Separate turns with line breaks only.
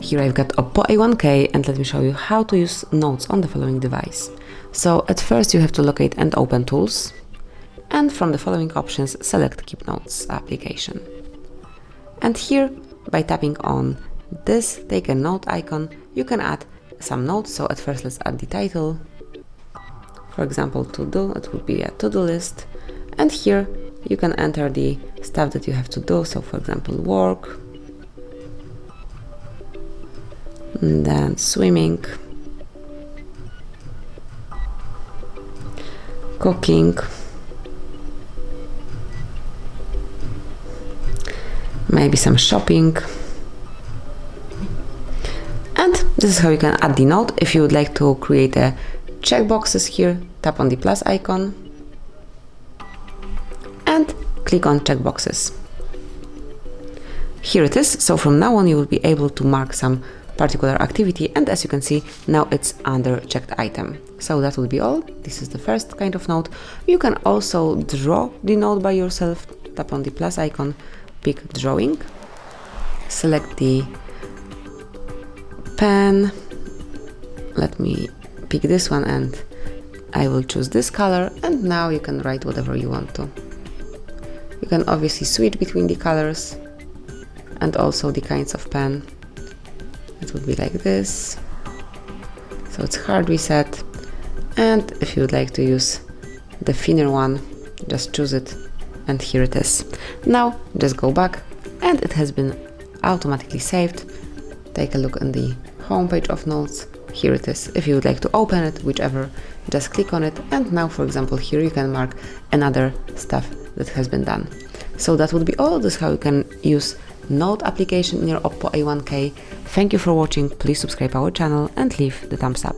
Here I've got OPPO A1K, and let me show you how to use Notes on the following device. So at first you have to locate and open Tools, and from the following options select Keep Notes application. And here, by tapping on this Take a Note icon, you can add some notes. So at first let's add the title. For example, to do, it would be a to-do list. And here you can enter the stuff that you have to do. So for example, work, and then swimming, cooking, maybe some shopping. And this is how you can add the note. If you would like to create a checkboxes here, tap on the plus icon and click on checkboxes. Here it is. So from now on you will be able to mark some particular activity, and as you can see, now it's under checked item. So that will be all. This is the first kind of note. You can also draw the note by yourself. Tap on the plus icon, pick drawing, select the pen. Let me pick this one and I will choose this color, and now you can write whatever you want to. You can obviously switch between the colors and also the kinds of pen. It would be like this. So it's hard reset, and if you would like to use the thinner one, just choose it, and here it is. Now just go back and it has been automatically saved. Take a look on the home page of Notes. Here it is. If you would like to open it, whichever, just click on it, and now for example here you can mark another stuff that has been done. So that would be all. This is how you can use Note application in your OPPO A1K. Thank you for watching. Please subscribe our channel and leave the thumbs up.